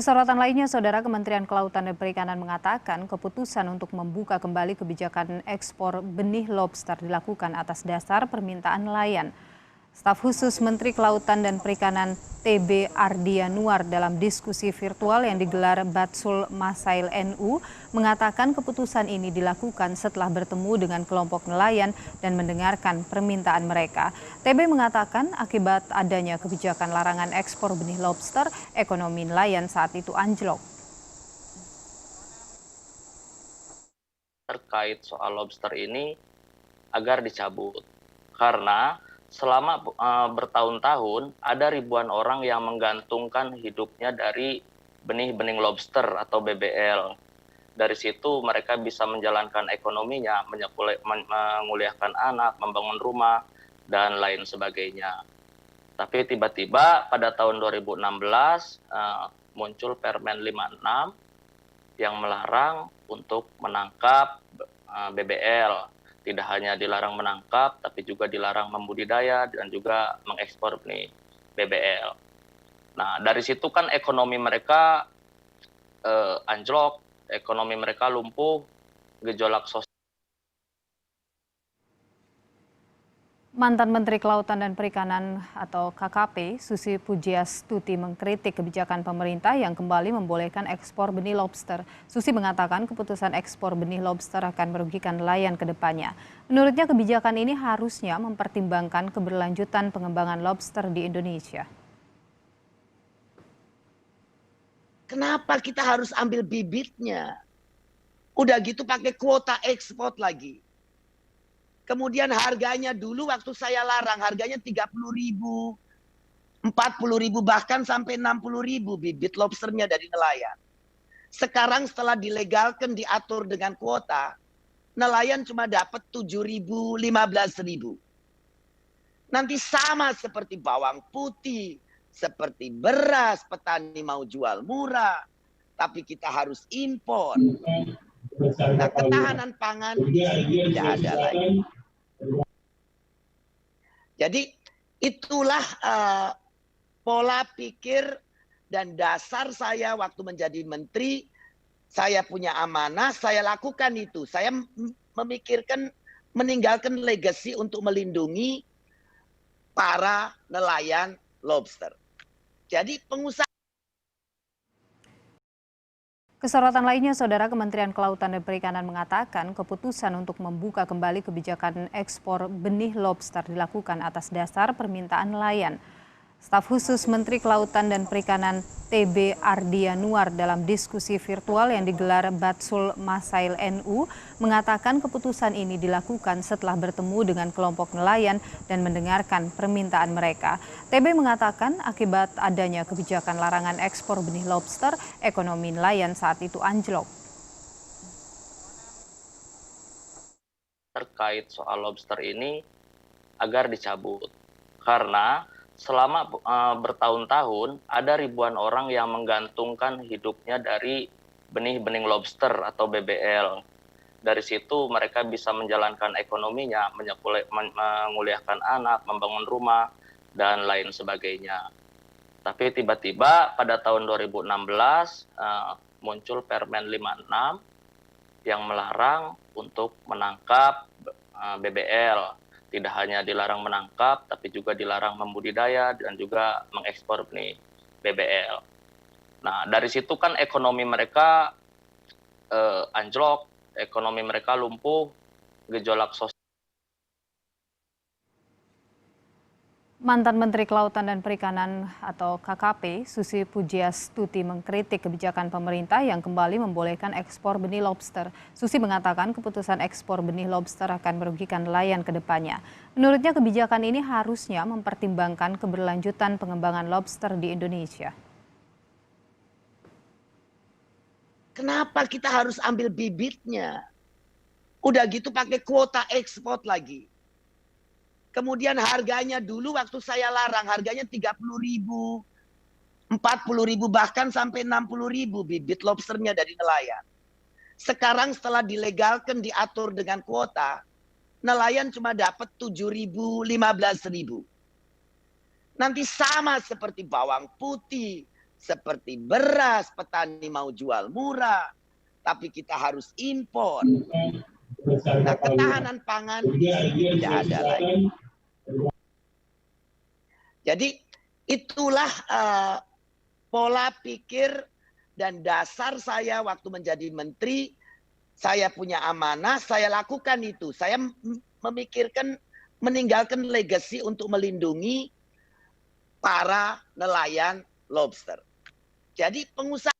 Kesorotan lainnya, Saudara, Kementerian Kelautan dan Perikanan mengatakan keputusan untuk membuka kembali kebijakan ekspor benih lobster dilakukan atas dasar permintaan nelayan. Staf khusus Menteri Kelautan dan Perikanan TB Ardianuar dalam diskusi virtual yang digelar Batsul Masail NU mengatakan keputusan ini dilakukan setelah bertemu dengan kelompok nelayan dan mendengarkan permintaan mereka. TB mengatakan akibat adanya kebijakan larangan ekspor benih lobster, ekonomi nelayan saat itu anjlok. Terkait soal lobster ini agar dicabut karena selama bertahun-tahun ada ribuan orang yang menggantungkan hidupnya dari benih-benih lobster atau BBL. Dari situ mereka bisa menjalankan ekonominya, menguliahkan anak, membangun rumah, dan lain sebagainya. Tapi tiba-tiba pada tahun 2016 muncul Permen 56 yang melarang untuk menangkap BBL. Tidak hanya dilarang menangkap, tapi juga dilarang membudidaya dan juga mengekspor benih BBL. Nah, dari situ kan ekonomi mereka anjlok, ekonomi mereka lumpuh, gejolak sosial. Mantan Menteri Kelautan dan Perikanan atau KKP, Susi Pujiastuti mengkritik kebijakan pemerintah yang kembali membolehkan ekspor benih lobster. Susi mengatakan keputusan ekspor benih lobster akan merugikan nelayan ke depannya. Menurutnya kebijakan ini harusnya mempertimbangkan keberlanjutan pengembangan lobster di Indonesia. Kenapa kita harus ambil bibitnya? Udah gitu pakai kuota ekspor lagi. Kemudian harganya dulu waktu saya larang harganya 30.000, 40.000 bahkan sampai 60.000 bibit lobsternya dari nelayan. Sekarang setelah dilegalkan diatur dengan kuota, nelayan cuma dapat 7.000, 15.000. Nanti sama seperti bawang putih, seperti beras, petani mau jual murah, tapi kita harus impor. Nah, ketahanan pangan di sini tidak ada lagi. Jadi itulah pola pikir dan dasar saya waktu menjadi menteri. Saya punya amanah, saya lakukan itu. Saya memikirkan meninggalkan legacy untuk melindungi para nelayan lobster. Jadi pengusaha. Kesorotan lainnya, Saudara, Kementerian Kelautan dan Perikanan mengatakan keputusan untuk membuka kembali kebijakan ekspor benih lobster dilakukan atas dasar permintaan nelayan. Staf khusus Menteri Kelautan dan Perikanan TB Ardianuar dalam diskusi virtual yang digelar Batsul Masail NU mengatakan keputusan ini dilakukan setelah bertemu dengan kelompok nelayan dan mendengarkan permintaan mereka. TB mengatakan akibat adanya kebijakan larangan ekspor benih lobster, ekonomi nelayan saat itu anjlok. Terkait soal lobster ini agar dicabut karena selama bertahun-tahun ada ribuan orang yang menggantungkan hidupnya dari benih-benih lobster atau BBL. Dari situ mereka bisa menjalankan ekonominya, menguliahkan anak, membangun rumah, dan lain sebagainya. Tapi tiba-tiba pada tahun 2016 muncul Permen 56 yang melarang untuk menangkap BBL. Tidak hanya dilarang menangkap, tapi juga dilarang membudidaya dan juga mengekspor benih BBL. Nah, dari situ kan ekonomi mereka anjlok, ekonomi mereka lumpuh, gejolak sosial. Mantan Menteri Kelautan dan Perikanan atau KKP, Susi Pujiastuti mengkritik kebijakan pemerintah yang kembali membolehkan ekspor benih lobster. Susi mengatakan keputusan ekspor benih lobster akan merugikan nelayan ke depannya. Menurutnya kebijakan ini harusnya mempertimbangkan keberlanjutan pengembangan lobster di Indonesia. Kenapa kita harus ambil bibitnya? Udah gitu pakai kuota ekspor lagi. Kemudian harganya dulu waktu saya larang harganya 30.000, 40.000 bahkan sampai 60.000 bibit lobsternya dari nelayan. Sekarang setelah dilegalkan diatur dengan kuota, nelayan cuma dapat 7.000, 15.000. Nanti sama seperti bawang putih, seperti beras, petani mau jual murah, tapi kita harus impor. Nah, ketahanan pangan di sini tidak ada lagi. Jadi itulah pola pikir dan dasar saya waktu menjadi menteri. Saya punya amanah, saya lakukan itu. Saya memikirkan meninggalkan legacy untuk melindungi para nelayan lobster. Jadi pengusaha